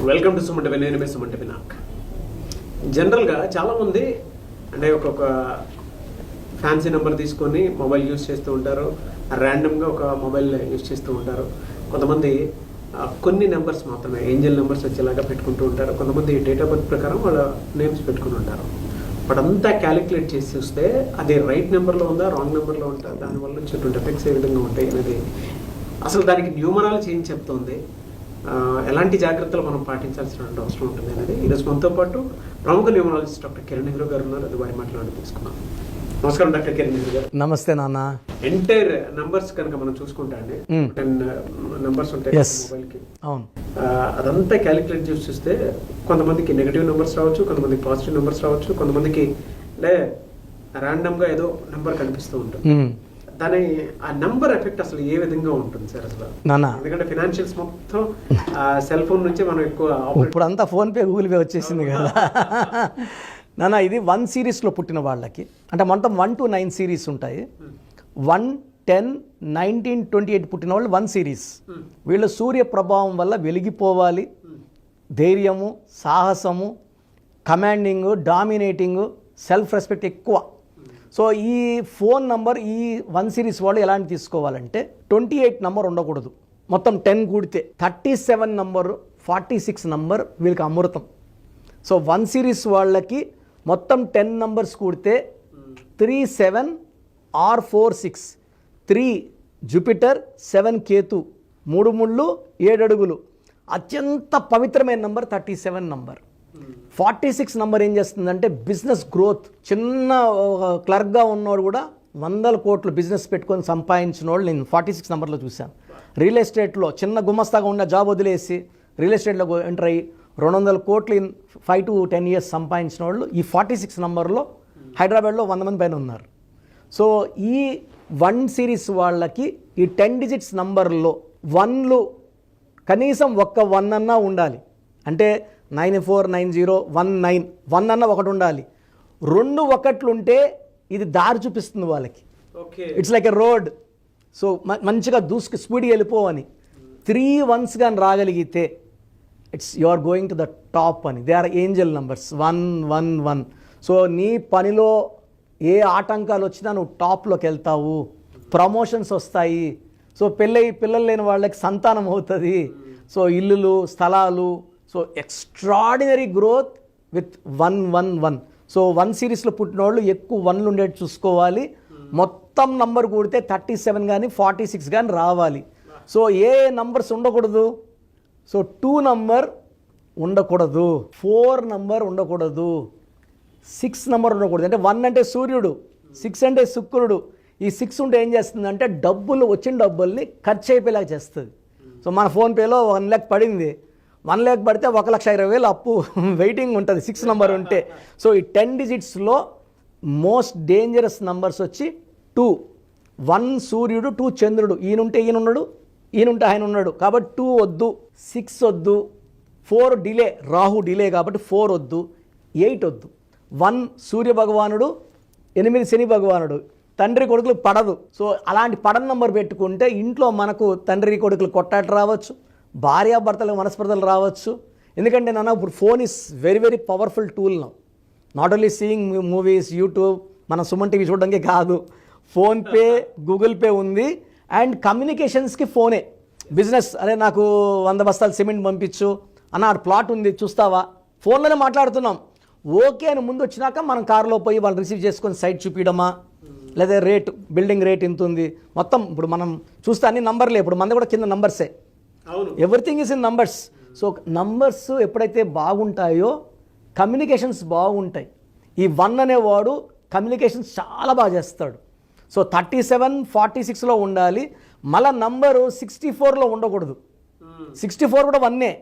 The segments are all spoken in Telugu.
వెల్కమ్ టు సుమంట నేను మీ సుమంట వినాయక్. జనరల్గా చాలామంది అంటే ఒక్కొక్క ఫ్యాన్సీ నెంబర్ తీసుకొని మొబైల్ యూజ్ చేస్తూ ఉంటారు, ర్యాండమ్గా ఒక మొబైల్ యూజ్ చేస్తూ ఉంటారు. కొంతమంది కొన్ని నెంబర్స్ మాత్రమే ఏంజల్ నెంబర్స్ వచ్చేలాగా పెట్టుకుంటూ ఉంటారు. కొంతమంది డేట్ ఆఫ్ బర్త్ ప్రకారం వాళ్ళ నేమ్స్ పెట్టుకుని ఉంటారు. బట్ అంతా క్యాలిక్యులేట్ చేసి చూస్తే అది రైట్ నెంబర్లో ఉందా రాంగ్ నెంబర్లో ఉందా, దానివల్ల వచ్చేటువంటి ఎఫెక్ట్స్ ఏ విధంగా ఉంటాయి అనేది అసలు దానికి న్యూమరాలజీ ఏం చెప్తుంది, ఎలాంటి జాగ్రత్తలు మనం పాటించాల్సిన అవసరం ఉంటుంది అనేది ఈరోజు మనతో పాటు ప్రముఖ న్యూమరాలజిస్ట్ డాక్టర్ కిరణ్ నెహ్రూ గారు ఉన్నారు. అది వారి మాట్లాడి తీసుకున్నాం. నమస్కారం డాక్టర్ కిరణ్ నెహ్రూ గారు. నమస్తే నాన్న. ఎంటైర్ నంబర్స్ కనుక మనం చూసుకుంటా అండి 10 నంబర్స్ ఉంటాయి మొబైల్కి. అవును, అదంతా క్యాలిక్యులేట్ చేసి చూస్తే కొంతమందికి నెగిటివ్ నెంబర్స్ రావచ్చు, కొంతమందికి పాజిటివ్ నెంబర్స్ రావచ్చు, కొంతమందికి అంటే ర్యాండమ్గా ఏదో నెంబర్ కనిపిస్తూ ఉంటుంది. దాని ఆ నంబర్ ఎఫెక్ట్ అసలు ఏ విధంగా ఉంటుంది సార్ అసలు? ఎందుకంటే ఫైనాన్షియల్స్ మొత్తం సెల్ ఫోన్ నుంచి మనం ఎక్కువ ఇప్పుడు అంతా ఫోన్పే గూగుల్ పే వచ్చేసింది కదా నాన్న. ఇది 1 సిరీస్లో పుట్టిన వాళ్ళకి అంటే మొత్తం 1 to 9 సిరీస్ ఉంటాయి. 1, 10, 19, 28 పుట్టిన వాళ్ళు 1 సిరీస్. వీళ్ళు సూర్య ప్రభావం వల్ల వెలిగిపోవాలి, ధైర్యము, సాహసము, కమాండింగ్, డామినేటింగ్, సెల్ఫ్ రెస్పెక్ట్ ఎక్కువ. సో ఈ ఫోన్ నంబర్ ఈ 1 సిరీస్ వాళ్ళు ఎలాంటి తీసుకోవాలంటే 28 నంబర్ ఉండకూడదు. మొత్తం 10 కూడితే 37 నంబరు, 46 నంబర్ వీళ్ళకి అమృతం. సో 1 సిరీస్ వాళ్ళకి మొత్తం 10 నంబర్స్ కూడితే 37 or 46, 3 జూపిటర్, 7 కేతు, 3 ముళ్ళు 7 అడుగులు. అత్యంత పవిత్రమైన నంబర్ 37 నంబర్. 46 నంబర్ ఏం చేస్తుందంటే బిజినెస్ గ్రోత్. చిన్న క్లర్క్గా ఉన్నవాడు కూడా 100 కోట్లు బిజినెస్ పెట్టుకొని సంపాదించిన వాళ్ళు నేను 46 నంబర్లో చూశాను. రియల్ ఎస్టేట్లో చిన్న గుమస్తాగా ఉన్న జాబ్ వదిలేసి రియల్ ఎస్టేట్లో ఎంటర్ అయ్యి 200 కోట్లు ఇన్ 5 to 10 years సంపాదించిన వాళ్ళు ఈ 46 నంబర్లో హైదరాబాద్లో 100 మంది పైన ఉన్నారు. సో ఈ 1 సిరీస్ వాళ్ళకి ఈ 10 digits నంబర్లో 1లు కనీసం ఒక్క 1 అన్నా ఉండాలి. అంటే 949019 1 అన్న ఒకటి ఉండాలి. 2 1లు ఉంటే ఇది దారి చూపిస్తుంది వాళ్ళకి. It's like a road. So మంచిగా దూసుకు స్పీడ్గా వెళ్ళిపోవని. 3 1s కానీ రాగలిగితే it's you are going to the top అని. They are angel numbers 111. So నీ పనిలో ఏ ఆటంకాలు వచ్చినా నువ్వు టాప్లోకి వెళ్తావు, ప్రమోషన్స్ వస్తాయి. సో పిల్లలు లేని వాళ్ళకి సంతానం అవుతుంది. సో ఇల్లులు, స్థలాలు. So extraordinary growth with 111. So 1 సిరీస్లో పుట్టిన వాళ్ళు ఎక్కువ 1లు ఉండేది చూసుకోవాలి. మొత్తం నంబర్ కూడితే 37 కానీ 46 కానీ రావాలి. సో ఏ నంబర్స్ ఉండకూడదు? సో 2 నంబర్ ఉండకూడదు, 4 నంబర్ ఉండకూడదు, 6 నంబర్ ఉండకూడదు. అంటే 1 అంటే సూర్యుడు, 6 అంటే శుక్రుడు. ఈ 6 ఉంటే ఏం చేస్తుందంటే వచ్చిన డబ్బుల్ని ఖర్చు అయిపోయేలాగా చేస్తుంది. సో మన ఫోన్పేలో 1 lakh పడింది, 1 lakh పడితే 1,20,000 అప్పు వెయిటింగ్ ఉంటుంది 6 నంబర్ ఉంటే. సో ఈ 10 digitsలో మోస్ట్ డేంజరస్ నంబర్స్ వచ్చి 2. 1 సూర్యుడు, 2 చంద్రుడు. ఈయనుంటే ఈయన ఉన్నాడు, ఈయనుంటే ఆయన ఉన్నాడు. కాబట్టి 2 వద్దు, 6 వద్దు, 4 డిలే, రాహు డిలే కాబట్టి 4 వద్దు, 8 వద్దు. 1 సూర్య భగవానుడు, 8 శని భగవానుడు. తండ్రి కొడుకులు పడదు. సో అలాంటి పడని నంబర్ పెట్టుకుంటే ఇంట్లో మనకు తండ్రి కొడుకులు కొట్టాట రావచ్చు, భార్యాభర్తలు మనస్పర్ధలు రావచ్చు. ఎందుకంటే నాన్న ఇప్పుడు phone is very very powerful tool now. Not only seeing movies, YouTube, మన సుమన్ టీవీ చూడడానికి కాదు, ఫోన్పే, గూగుల్ పే ఉంది. అండ్ కమ్యూనికేషన్స్కి ఫోనే. బిజినెస్, అరే నాకు 100 బస్తాలు సిమెంట్ పంపించు అన్న, ప్లాట్ ఉంది చూస్తావా, ఫోన్లోనే మాట్లాడుతున్నాం. ఓకే అని ముందు వచ్చినాక మనం కారులో పోయి వాళ్ళు రిసీవ్ చేసుకొని సైట్ చూపించడమా, లేదా రేటు, బిల్డింగ్ రేట్ ఇంత ఉంది మొత్తం. ఇప్పుడు మనం చూస్తే అన్ని నంబర్లే, ఇప్పుడు మనది కూడా కింద నంబర్సే. Everything is in numbers. So numbers ఎప్పుడైతే బాగుంటాయో కమ్యూనికేషన్స్ బాగుంటాయి. ఈ 1 అనేవాడు కమ్యూనికేషన్స్ చాలా బాగా చేస్తాడు. సో 37, 46లో ఉండాలి. మళ్ళీ నంబరు 64లో ఉండకూడదు. 64 కూడా 1ఏ.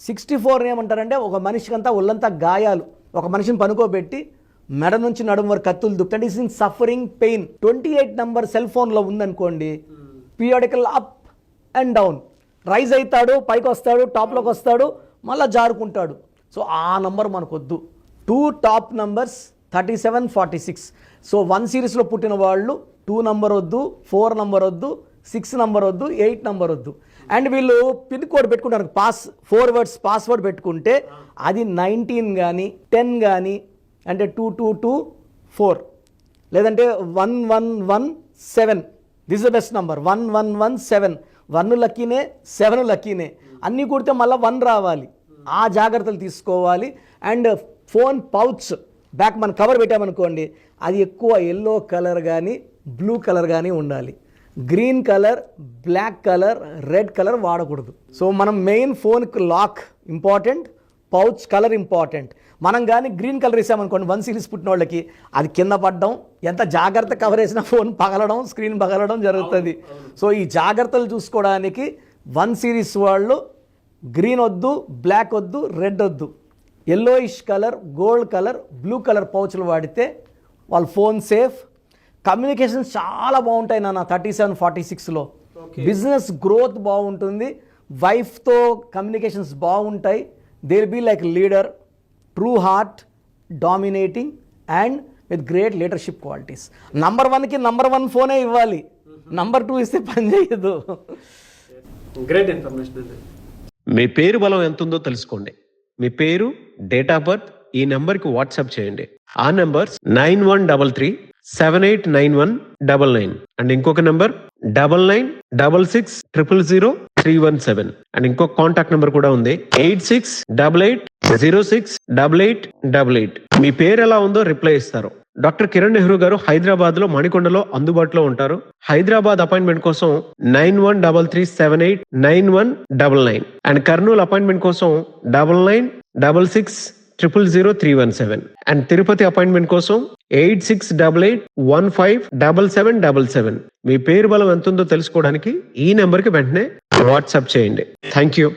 64 ఏమంటారంటే ఒక మనిషికి అంతా ఒళ్ళంతా గాయాలు, ఒక మనిషిని పనుకోబెట్టి మెడ నుంచి నడుము వరకు కత్తులు దుక్తండి, is in suffering pain. 28 number cell ఫోన్లో ఉందనుకోండి, periodical up and down, rise అవుతాడు, పైకి వస్తాడు, టాప్లోకి వస్తాడు, మళ్ళీ జారుకుంటాడు. సో ఆ నంబర్ మనకు వద్దు. 2 టాప్ నంబర్స్ 37, 46. సో 1 సిరీస్లో పుట్టిన వాళ్ళు 2 నంబర్ వద్దు, 4 నంబర్ వద్దు, 6 నంబర్ వద్దు, 8 నంబర్ వద్దు. అండ్ వీళ్ళు పిన్ కోడ్ పెట్టుకుంటారు, 4 వర్డ్స్ పాస్వర్డ్ పెట్టుకుంటే అది 19 కానీ 10 కానీ అంటే 2224 లేదంటే 1117. This the best number 1117. 1 లక్కీనే, 7 లక్కీనే. అన్నీ కుడితే మళ్ళీ 1 రావాలి. ఆ జాగ్రత్తలు తీసుకోవాలి. అండ్ ఫోన్ పౌచ్ బ్యాక్ మన కవర్ పెట్టామనుకోండి, అది ఎక్కువ ఎల్లో కలర్ కానీ బ్లూ కలర్ కానీ ఉండాలి. Green colour, black colour, red colour వాడకూడదు. సో మనం మెయిన్ ఫోన్కి lock important, pouch colour important. మనం కానీ గ్రీన్ కలర్ వేసామనుకోండి 1 సిరీస్ పుట్టిన వాళ్ళకి, అది కింద పడడం, ఎంత జాగ్రత్త కవర్ వేసినా ఫోన్ పగలడం, స్క్రీన్ పగలడం జరుగుతుంది. సో ఈ జాగ్రత్తలు చూసుకోవడానికి 1 సిరీస్ వాళ్ళు గ్రీన్ వద్దు, బ్లాక్ వద్దు, రెడ్ వద్దు, yellowish colour, gold colour, blue colour పౌచ్లు వాడితే వాళ్ళ ఫోన్ సేఫ్. కమ్యూనికేషన్స్ చాలా బాగుంటాయి నాన్న 3746లో. బిజినెస్ గ్రోత్ బాగుంటుంది, వైఫ్తో కమ్యూనికేషన్స్ బాగుంటాయి. They will be like leader, true heart, dominating and with great leadership qualities. Number 1కి నంబర్ 1 ఫోనే ఇవ్వాలి, నంబర్ 2 ఇస్తే పని చేయదు. గ్రేట్ ఇన్ఫర్మేషన్ అండి. మీ పేరు బలం ఎంత ఉందో తెలుసుకోండి. మీ పేరు, డేట్ ఆఫ్ బర్త్ ఈ నెంబర్కి వాట్సాప్ చేయండి. ఆ నెంబర్ 9133789199 అండ్ ఇంకొక నెంబర్ 9966000317 అండ్ ఇంకొక కాంటాక్ట్ నెంబర్ కూడా ఉంది 8688068888. మీ పేరు ఎలా ఉందో రిప్లై ఇస్తారు. డాక్టర్ కిరణ్ నెహ్రూ గారు హైదరాబాద్ లో మణికొండలో అందుబాటులో ఉంటారు. హైదరాబాద్ అపాయింట్మెంట్ కోసం 9133789199 అండ్ కర్నూలు అపాయింట్మెంట్ కోసం 9966000317 అండ్ తిరుపతి అపాయింట్మెంట్ కోసం 8688157777. మీ పేరు బలం ఎంత ఉందో తెలుసుకోవడానికి ఈ నెంబర్కి వెంటనే వాట్సాప్ చేయండి. Thank you.